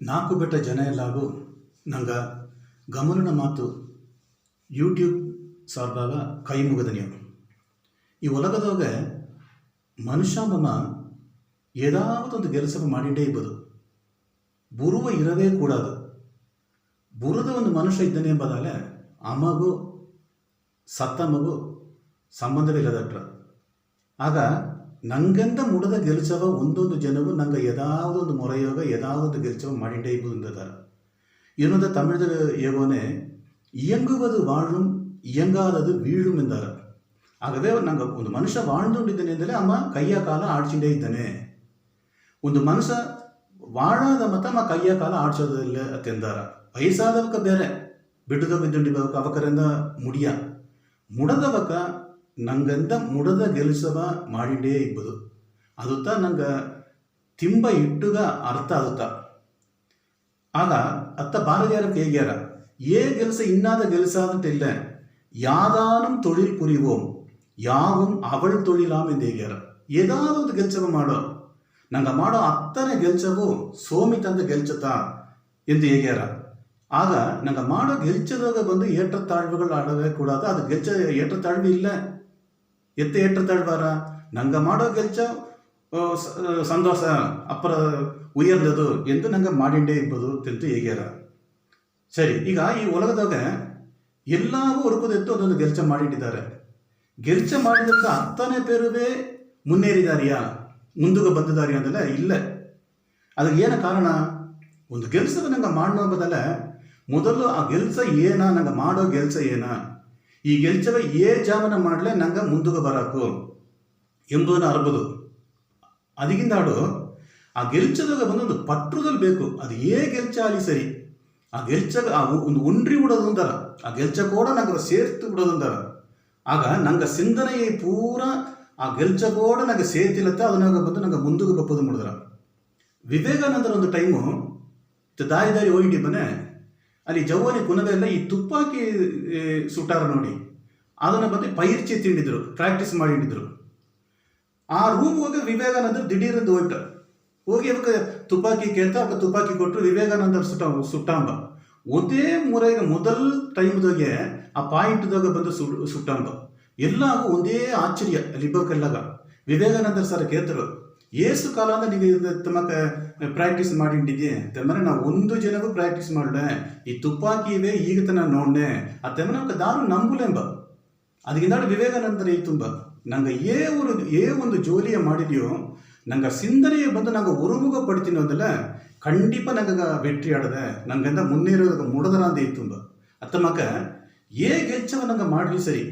ನಾಲ್ಕು ಬೆಟ್ಟ ಜನ ಎಲ್ಲಾಗೂ ನಂಗೆ ಗಮನನ ಮಾತು ಯೂಟ್ಯೂಬ್ ಸಾರ್ಬಾಗ ಕೈ ಮುಗಿದ ನೀವು ಈ ಒಲಗದಾಗ ಮನುಷ್ಯ ಏದಾವದೊಂದು ಕೆಲಸ ಮಾಡಿಂಡೇ ಇಬ್ಬದು ಬುರುವ ಇರವೇ ಕೂಡದು ಬುರದ ಒಂದು ಮನುಷ್ಯ ಇದ್ದಾನೆ ಎಂಬುದಾಲೆ ಅಮ್ಮಗೂ ಸತ್ತ ಮಗು ಸಂಬಂಧವಿಲ್ಲದಟ್ರ ಆಗ ನಂಗೆಂದ ಮುಡದ ಗೆಲ್ಸವ ಒಂದೊಂದು ಜನವು ನಂಗೆ ಯದಾವದೊಂದು ಮೊರೆಯೋಗ ಯದಾವದೊಂದು ಗೆಲ್ಸವ ಮಾಡಿಂಡೇ ಇಬ್ಬದು ಅಂದದಾರ ಇನ್ನೊಂದು ತಮಿಳದ ஏகோனே இயங்குவது வாழும் இயங்காதது வீழும் ಎಂದಾರ ಆಗವೇ ನಂಗೆ ಒಂದು ಮನುಷ್ಯ வாழ்ந்துಕೊಂಡಿದ್ದಾನೆ ಅಂದರೆ ಅಮ್ಮ ಕೈಯ ಕಾಲ ಆಡ್ಸಿಂಡೇ ಇದ್ದಾನೆ ಒಂದು ಮನುಷ್ಯ ವಾಳಾದ ಮತ ಅಮ್ಮ ಕೈಯ ಕಾಲ ಆಡ್ಸೋದಿಲ್ಲ ಅತ್ತೆಂದಾರ ವಯಸ್ಸಾದವಕ ಬೇರೆ ಬಿಡುದ ಬಿದ್ದುಂಡಿಬೇಕು ಅವಕರಿಂದ ಮುಡಿಯ ಮುಡದವಕ ನಂಗಂದ ಮುಡದ ಗೆಲ್ಸವ ಮಾಡಿಂಡೇ ಇಬ್ಬದು ಅದುತ್ತ ನಂಗೆ ತಿಂಬ ಇಟ್ಟುಗ ಅರ್ಥ ಅದುತ್ತ ಆಗ ಅತ್ತ பாரதியாருக்கு ಹೇಗ್ಯಾರ ஏ கெல்ச இன்னாத கெல்சாதுன்ட்டு இல்லை யாதானும் தொழில் புரிவோம் ಯಾವಂ ಅವಳ ತೊಳಿಲಾಮ್ ಎಂದು ಹೇಗ್ಯಾರ ಏದಾದ ಒಂದು ಗೆಲ್ಸವ ಮಾಡೋ ನಂಗೆ ಮಾಡೋ ಅತ್ತನೇ ಗೆಲ್ಸವು ಸೋಮಿ ತಂದ ಗೆಲ್ಚತ ಎಂದು ಹೇಗ್ಯಾರ ಆಗ ನಂಗೆ ಮಾಡೋ ಗೆಲ್ಚದಾಗ ಬಂದು ಏற்றತ್ತಾழ்வுகள் ಆಡವೇ ಕೂಡಾದ ಅದು ಗೆಲ್ಚ ಏற்றತ್ತಾழ்வு ಇಲ್ಲ ಎತ್ತ ಏற்றತ್ತಾழ்வாರ ನಂಗೆ ಮಾಡೋ ಗೆಲ್ಚ ಸಂತೋಷ ಅಪ್ಪರ ಉಯರ್ದದು ಎಂದು ನಂಗೆ ಮಾಡಿಂಡೇ ಇಬ್ಬದು ಎಂದು ಹೇಗ್ಯಾರ ಸರಿ ಈಗ ಈ ಒಲಗದಾಗ ಎಲ್ಲರೂ ಹೊರಕೋದೆತ್ತು ಅದೊಂದು ಗೆಲ್ಚ ಮಾಡಿಟ್ಟಿದ್ದಾರೆ ಗೆಲ್ಚ ಮಾಡಿದಂತ ಹತ್ತನೇ ಪೇರುವೇ ಮುನ್ನೇರಿದಾರಿಯಾ ಮುಂದುಗ ಬಂದಿದಾರಿಯಾ ಅಂದಲ್ಲ ಇಲ್ಲ ಅದಕ್ಕೆ ಏನ ಕಾರಣ ಒಂದು ಗೆಲ್ಸದ ನಂಗೆ ಮಾಡೋಬದಲ್ಲ ಮೊದಲು ಆ ಗೆಲ್ಸ ಏನ ನಂಗೆ ಮಾಡೋ ಗೆಲ್ಸ ಏನ ಈ ಗೆಲ್ಚವ ಏ ಜಾವನ ಮಾಡಲೇ ನಂಗೆ ಮುಂದುಗ ಬರಾಕು ಎಂಬುದನ್ನು ಅರ್ಬೋದು ಅದಕ್ಕಿಂದಾಡು ಆ ಗೆಲ್ಚದಾಗ ಬಂದೊಂದು ಪಟ್ಟುದಲ್ಲಿ ಬೇಕು ಅದು ಏ ಗೆಲ್ಚ ಆಲಿ ಸರಿ ಆ ಗೆಲ್ಚಗ ಒಂದು ಉಂಡ್ರಿ ಬಿಡೋದು ಅಂತಾರ ಆ ಗೆಲ್ಚ ಕೂಡ ನಂಗೆ ಸೇರ್ತು ಬಿಡೋದು ಅಂತಾರ ಆಗ ನಂಗೆ ಸಿಂಧನೆ ಪೂರ ಆ ಗೆಲ್ಚ ಕೂಡ ನಂಗೆ ಸೇರ್ತಿಲತ್ತೆ ಅದನ್ನಾಗ ಬಂದು ನಂಗೆ ಮುಂದುಗ ಬಪ್ಪದು ಮಾಡಿದ್ರ ವಿವೇಕಾನಂದರ ಒಂದು ಟೈಮು ದಾರಿ ದಾರಿ ಹೋಗಿ ಬನ್ನೆ ಅಲ್ಲಿ ಜವಾನಿ ಕುನವೆಲ್ಲ ಈ ತುಪ್ಪಾಕಿ ಸುಟ್ಟಾರ ನೋಡಿ ಅದನ್ನು ಬಂದು ಪೈರ್ಚಿ ತಿಂಡಿದ್ರು ಪ್ರಾಕ್ಟೀಸ್ ಮಾಡಿದ್ರು ಆ ರೂಮ್ ಹೋಗಿ ವಿವೇಕಾನಂದರು ದಿಢೀರಂದು ಹೋಗಿ ಅವಕ್ಕೆ ತುಪಾಕಿ ಕೇಳ್ತ ಅವಕ್ಕೆ ತುಪಾಕಿ ಕೊಟ್ಟರು ವಿವೇಕಾನಂದರ್ ಸುಟ್ಟಾಂಬ ಒಂದೇ ಮುರೆಗೆ ಮೊದಲ ಟೈಮ್ದಾಗೆ ಆ ಪಾಯಿಂಟ್ದಾಗ ಬಂದು ಸುಟ್ಟಾಂಬ ಎಲ್ಲಾಗೂ ಒಂದೇ ಆಶ್ಚರ್ಯ ಅಲ್ಲಿಬ್ಬಕ್ಕೆಲ್ಲಾಗ ವಿವೇಕಾನಂದರ್ ಸರ್ ಕೇಳ್ತರು ಏಸು ಕಾಲ ಅಂದ್ರೆ ನೀವು ತಮ್ಮಕ ಪ್ರಾಕ್ಟೀಸ್ ಮಾಡಿಟ್ಟಿದ್ದೆ ತೆಮ್ಮನೆ ನಾವು ಒಂದು ಜನಗೂ ಪ್ರಾಕ್ಟೀಸ್ ಮಾಡ್ದೆ ಈ ತುಪಾಕಿ ಇವೆ ಈಗ ತನ ನೋಡ್ನೆ ಆ ತೆಮ್ಮನೆ ನಮ್ಗೆ ದಾರು ನಂಬುಲೆಂಬ ಅದಕ್ಕಿಂತ ವಿವೇಕಾನಂದರ ಈ ತುಂಬ ನಂಗೆ ಏ ಒಂದು ಜೋಲಿಯ ಮಾಡಿದ್ಯೋ ನಂಗೆ ಸಿಂಧನೆಯ ಬಂದು ನಂಗೆ ಉರುಮುಗ ಪಡ್ತೀನಿ ಅದಲ್ಲ ಖಂಡಿತ ನಂಗೆ ವೆಟ್ರಿ ಆಡದೆ ನಂಗೆಂದ ಮುನ್ನೇರೋದಾಗ ಮುಡದರ ಅಂತ ಈ ತುಂಬ ಅತ್ತಮ್ಮಕ್ಕ ಏ ಗೆಲ್ಚವ ನಂಗೆ ಮಾಡಲಿ ಸರಿ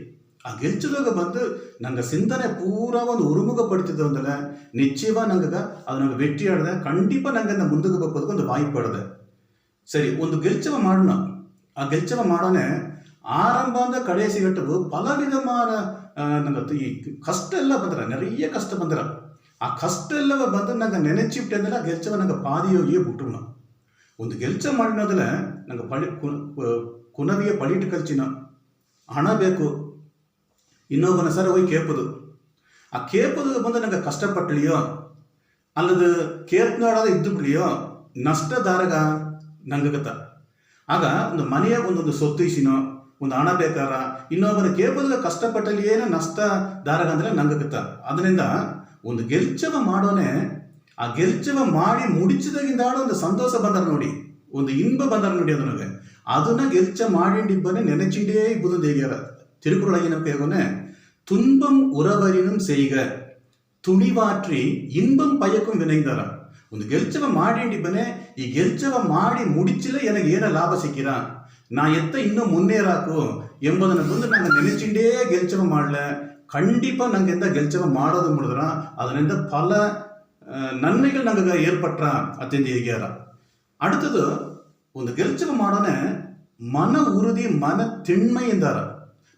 ಆ ಗೆಲ್ಚದಾಗ ಬಂದು ನಂಗೆ ಸಿಂಧನೆ ಪೂರ ಒಂದು ಉರುಮುಗ ಪಡ್ತಿದ್ದು ಅಂದಲ್ಲ ನಿಶ್ಚಯವ ನಂಗೆ ಅದು ನಂಗೆ ವೆಟ್ರಿ ಆಡದೆ ಖಂಡಿತ ನಂಗೆಂದ ಮುಂದಕ್ಕೆ ಬಪ್ಪದಕ್ಕೆ ಒಂದು ವಾಯ್ಪು ಆಡದೆ ಸರಿ ಒಂದು ಗೆಲ್ಚವ ಮಾಡೋಣ ಆ ಗೆಲ್ಚವ ಮಾಡೋಣ ಆರಂಭ ಅಂದ ಕಡೆ ಸಿಗಟ್ಟವು ಪಲ ವಿಧಮಾನ ನಂಗೆ ಈ ಕಷ್ಟ ಎಲ್ಲ ಬಂದ್ರ ನೆರೆಯ ಕಷ್ಟ ಬಂದ್ರ ಆ ಕಷ್ಟ ಎಲ್ಲವ ಬಂದು ನಂಗೆ ನೆನೆಚಿಬಿಟ್ಟೆ ಅಂದ್ರೆ ಗೆಲ್ಚವ ನಂಗೆ ಪಾದಿಯೋಗಿಯೇ ಬಿಟ್ಟುಣ ಒಂದು ಗೆಲ್ಚ ಮಾಡಿನೋದಲ್ಲ ನಂಗೆ ಕುನವಿಯ ಪಳಿಟ್ಟು ಕಲ್ಚಿನ ಹಣ ಬೇಕು ಇನ್ನೊಬ್ಬನ ಸರ ಹೋಗಿ ಕೇಪದು ಆ ಕೇಪದು ಬಂದು ನಂಗೆ ಕಷ್ಟಪಟ್ಟಲಿಯೋ ಅಲ್ಲದು ಕೇಪ್ನೋಡಾದ ಇದ್ದು ಬಿಡ್ಲಿಯೋ ನಷ್ಟದಾರಗ ನಂಗೆ ಗತ್ತ ಆಗ ಒಂದು ಮನೆಯ ಒಂದೊಂದು ಸೊತ್ತು ಇಸಿನೋ ಒಂದು ಹಣ ಬೇಕಾರ ಇನ್ನೊಬ್ಬನ ಕೇಪದ ಕಷ್ಟಪಟ್ಟಲ್ಲಿ ಏನೋ ನಷ್ಟದಾರಗ ಅಂದ್ರೆ ನಂಗೆ ಗತ್ತ ಅದರಿಂದ ಒಂದು ಗೆಲ್ಚವ ಮಾಡೋನೆ ಆ ಗೆಲ್ಚವ ಮಾಡಿ ಮುಡಿಚಿದಾಗಿಂದ ಒಂದು ಸಂತೋಷ ಬಂದಾರ ನೋಡಿ ಒಂದು ಇನ್ಬ ಬಂದಾರ ನೋಡಿ ಅದನ್ನ ಗೆಲ್ಚ ಮಾಡಿಂಡಿಬ್ಬನೇ ನೆನೆಚಿಂಡೇ ಇಬ್ಬುದು ಹೇಗ್ಯಾರ ತಿರುಕುರೊಳಗಿನ ಹೇಗೋನೆ துன்பம் உறவரினும் செய்க துணிவாற்றி இன்பம் பயக்கும் வினைந்தாರ ಒಂದು ಗೆಲ್ಚವ ಮಾಡಿಂಡಿಬ್ಬನೆ ಈ ಗೆಲ್ಚವ ಮಾಡಿ ಮುಡಿಚಿಲ್ಲ ನನಗೆ ಏನ ಲಾಭ ಸಿಕ್ಕಿರ ನಾ ಎತ್ತ ಇನ್ನೂ ಮುನ್ನೇರಾಕು ಎಂಬುದನ್ನು ಬಂದು ನಂಗೆ ನೆನೆಚಿಂಡೇ ಗೆಲ್ಚವ ಮಾಡಲ ಖಂಡಿತ ನಂಗೆಂದ ಗೆಲ್ಚವ ಮಾಡೋದು ಮಾಡಿದ್ರ ಅದರಿಂದ ಪಲ ನನ್ಮೆಗಳು ನಂಗೆ ಏರ್ಪಟ್ರ ಅತ್ಯಂತ ಹೇಗ್ಯಾರ அடுத்தது ಒಂದು ಗೆಲ್ಚವ ಮಾಡೋನೆ ಮನ ಉರುದಿ ಮನ ತಿಣ್ಮೆ ಎಂದಾರ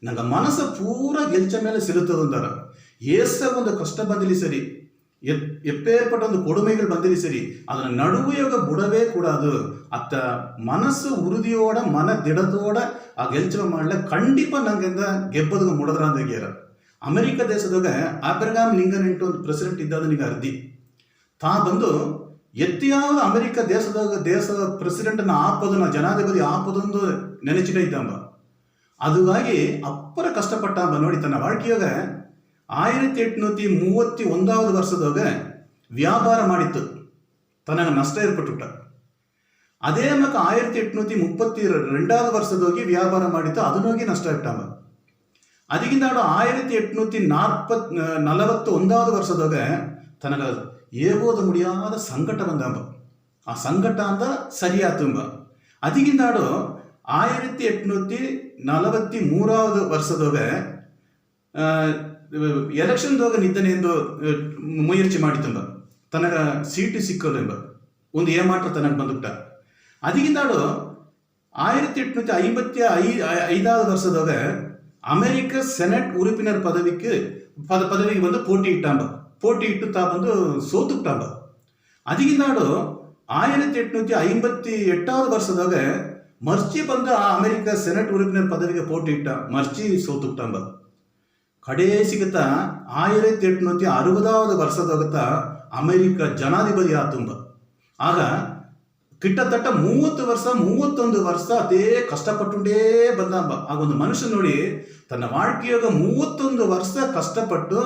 ನಂಗೆ ಮನಸ್ಸು ಪೂರ ಗೆಲ್ಚ ಮೇಲೆ ಸಿಲುತ್ತದೆ ಅಂದಾರ ಏಸ ಒಂದು ಕಷ್ಟ ಬಂದಿಲಿ ಸರಿ எப்பேற்பட்ட ಒಂದು கொடுமைகள் ಬಂದಿಲಿ ಸರಿ ಅದನ್ನ ನಡುವೆಯೋಗ ಬುಡವೇ ಕೂಡದು ಅತ್ತ ಮನಸ್ಸು ಉರುದಿಯೋಡ ಮನ ದಿಡದೋಡ ಆ ಗೆಲ್ಚವ ಮಾಡಲ ಖಂಡಿತ ನಂಗೆಂದ ಗೆಬ್ಬದ ಮುಡದ್ರ ಅಂತ ಹೇಳ್ಯಾರ ಅಮೆರಿಕ ದೇಶದಾಗ ಅಬ್ರಹಾಂ ಲಿಂಕನ್ ಎಂಟು ಒಂದು ಪ್ರೆಸಿಡೆಂಟ್ ಇದ್ದಾದ ನಿಂಗೆ ಅರ್ಧಿ ತಾ ಬಂದು ಎತ್ತಿಯಾவது ಅಮೆರಿಕ ದೇಶದ ಪ್ರೆಸಿಡೆಂಟ್ನ ಆಪದನ್ನ ಜನಾಧಿಪತಿ ಆಪದೊಂದು ನೆನೆಚಿಟ ಇದ್ದಾಂಬ ಅದುಗಾಗಿ ಅಪ್ಪರ ಕಷ್ಟಪಟ್ಟಾಂಬ ನೋಡಿ ತನ್ನ வாழ்க்கையாக 1831 ವರ್ಷದಾಗ ವ್ಯಾಪಾರ ಮಾಡಿತ್ತು ತನಗೆ ನಷ್ಟ ಏರ್ಪಟ್ಟುಟ ಅದೇ ಮಕ್ಕ 1832 ವರ್ಷದೋಗಿ ವ್ಯಾಪಾರ ಮಾಡಿತ್ತು ಅದನ್ನೋಗಿ ನಷ್ಟ ಇಟ್ಟಾಂಬ ಅದಕ್ಕಿಂತ 1841 ವರ್ಷದಾಗ ತನಗ ಏಗೋದ ಮುಡಿಯಾದ ಸಂಕಟ ಬಂದಾಂಬ ಆ ಸಂಕಟ ಅಂದ ಸರಿಯಾತುಂಬ ಅದಕ್ಕಿಂತ 1843 ವರ್ಷದಾಗ ಎಲೆಕ್ಷನ್ದಾಗ ನಿದ್ದನೆ ಎಂದು ಮುಯற்சி ಮಾಡಿತುಂಬ ತನಗ ಸೀಟು ಸಿಕ್ಕಲೆಂಬ ಒಂದು ಏಮಾಟ ತನಗೆ ಬಂದುಬಿಟ್ಟ ಅದಕ್ಕಿಂತ 1855 ವರ್ಷದಾಗ ಅಮೆರಿಕ ಸೆನೆಟ್ ಉறுப்பினர் ಪದವಿಗೆ ಬಂದು போட்டி இட்டு தா வந்து சோத்துக்கிட்டாங்க ಅದಕ್ಕಿಂತ 1858 ವರ್ಷದಾಗ ಮರ್ಚಿ ಬಂದು ಆ ಅಮೆರಿಕ ಸೆನೆಟ್ ಉறுப்பினர் ಪದವಿಗೆ போட்டி ಇಟ್ಟ ಮರ್ಚಿ ಸೋತುಕ್ಟಾಂಬ ಕಡೇಸಿಗತ್ತ 1860 ವರ್ಷದಾಗ ಅಮೆರಿಕ ಜನಾಧಿಪತಿ ಆತುಂಬ ಆಗ ಕಿಟ್ಟತಟ್ಟ 31 ವರ್ಷ ಅದೇ ಕಷ್ಟಪಟ್ಟುಂಡೇ ಬಂದಾಂಬ ಆಗ ಒಂದು ಮನುಷ್ಯ ನೋಡಿ ತನ್ನ வாழ்க்கைಯಾಗ 31 ವರ್ಷ ಕಷ್ಟಪಟ್ಟು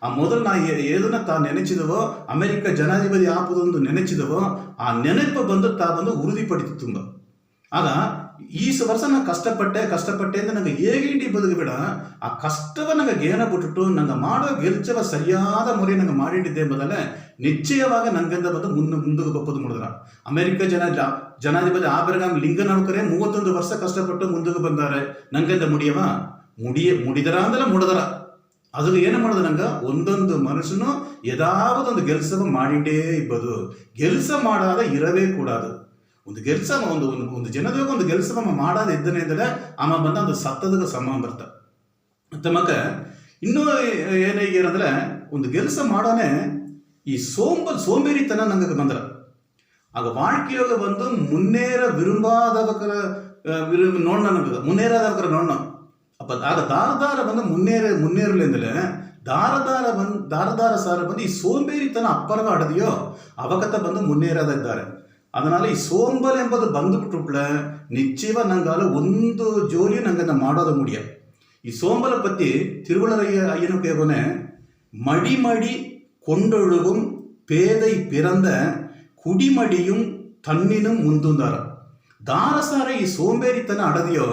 ಆ ಮೊದಲು ನಾ ಏದನ್ನ ತಾ ನೆನೆಚಿದವೋ ಅಮೆರಿಕ ಜನಾಧಿಪತಿ ಆಪದೊಂದು ನೆನೆಚಿದವೋ ಆ ನೆನಪು ಬಂದು ಉறுதிಪಡಿತು ತುಂಬ ಆಗ ಈ ವರ್ಷ ನಾ ಕಷ್ಟಪಟ್ಟೆ ಅಂತ ನಂಗೆ ಹೇಗೆ ಬದುಕು ಬೇಡ ಆ ಕಷ್ಟವ ನಂಗೆ ಗೇನ ಬಿಟ್ಟು ನಂಗೆ ಮಾಡೋ ಗೆಲ್ಚವ ಸರಿಯಾದ ಮುறை ನಂಗೆ ಮಾಡಿಟ್ಟಿದ್ದೆ ಎಂಬುದಲ್ಲೇ ನಿಶ್ಚಯವಾಗಿ ನಂಗೆಂದ ಬಂದು ಮುಂದಕ್ಕೆ ಬಪ್ಪದು ಮಾಡಿದ್ರ ಅಮೆರಿಕ ಜನಾಧಿಪತಿ ಆಬ್ರಹಾಂ ಲಿಂಕನ್ ಅವಕರೇ 31 ವರ್ಷ ಕಷ್ಟಪಟ್ಟು ಮುಂದಕ್ಕೆ ಬಂದಾರೆ ನಂಗೆಂದ ಮುಡಿದರ ಅಂದಲ್ಲ ಮುಡದರ ಅದು ಏನು ಮಾಡೋದು ನಂಗೆ ಒಂದೊಂದು ಮನುಷ್ಯನು ಯದಾವದೊಂದು ಕೆಲಸ ಮಾಡಿಂಡೇ ಇಬ್ಬದು ಕೆಲಸ ಮಾಡಾದ ಇರವೇ ಕೂಡದು ಒಂದು ಕೆಲಸ ಒಂದು ಜನದಾಗ ಒಂದು ಕೆಲಸ ಮಾಡಾದ ಇದ್ದನೆ ಅಂದರೆ ಆಮ ಬಂದ ಒಂದು ಸತ್ತದ ಸಮ ಬರ್ತ ತಮಕ ಇನ್ನೂ ಏನಾಗ್ಯಾರಂದ್ರೆ ಒಂದು ಕೆಲಸ ಮಾಡೋನೆ ಈ ಸೋಂಬೇರಿತನ ನಂಗೆ ಬಂದ್ರ ಆಗ வாழ்க்கையோಗ ಬಂದು ಮುನ್ನೇರ ವಿರುಂಬಾದವಕರ ಮುನ್ನೇರಾದವಕರ ನೋಡೋಣ ಅಪ್ಪ ಆಗ ದಾರದಾರ ಬಂದು ಮುನ್ನೇರಲೆಂದಲೇ ದಾರದಾರ ಸಾರ ಬಂದು ಈ ಸೋಂಬೇರಿತನ ಅಪ್ಪರವ ಅಡದಿಯೋ ಅವಕತ ಬಂದು ಮುನ್ನೇರಾದ ಇದ್ದಾರೆ அதனால ಈ ಸೋಂಬಲ್ ಎಂಬುದು ಬಂದುಬಿಟ್ಟುಪ್ಲ ನಿಶ್ಚಯವ ನಂಗಾಲ ಒಂದು ಜೋಲಿ ನಂಗೆ ಮಾಡೋದು ಮುಡಿಯ ಈ ಸೋಂಬಲ ಪತ್ತಿ திருவள்ளுவர் கேவனே மடிமடி கொண்டொழுகும் பேதை பிறந்த குடிமடியும் தன்னினும் ಮುಂದುಂದಾರ ದಾರಸಾರ ಈ ಸೋಂಬೇರಿತನ ಅಡದಿಯೋ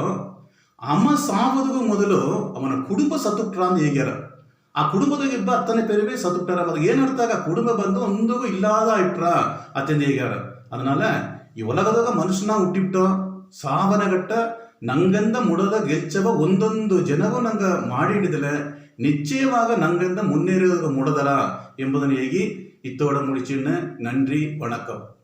ಅಮ್ಮ ಸಾವದಿಗೂ ಮೊದಲು ಅವನ ಕುಟುಂಬ ಸತ್ತುಟ್ರ ಅಂತ ಹೇಗ್ಯಾರ ಆ ಕುಟುಂಬದಾಗ ಇಬ್ಬ ಅತ್ತನೇ ಪೇರುವೆ ಸತ್ತುಟ್ಟಾರ ಅವಾಗ ಏನರ್ತಾಗ ಕುಟುಂಬ ಬಂದು ಒಂದಿಗೂ ಇಲ್ಲಾದ ಇಟ್ರ ಅತ್ತಂದು ಹೇಗ್ಯಾರ அதனால ಈ ಒಲಗದಾಗ ಮನುಷ್ಯನ ಹುಟ್ಟಿಬಿಟ್ಟು ಸಾವನಗಟ್ಟ ನಂಗಂದ ಮುಡದ ಗೆಲ್ಚವ ಒಂದೊಂದು ಜನವು ನಂಗೆ ಮಾಡಿಡಿದಲೆ ನಿಶ್ಚಯವಾಗ ನಂಗಂದ ಮುನ್ನೇರಿದ ಮುಡದರ ಎಂಬುದನ್ನು ಹೇಗಿ ಇತ್ತೋಡ ಮುಡಿಚಿನ್ನ நன்றி வணக்கம்.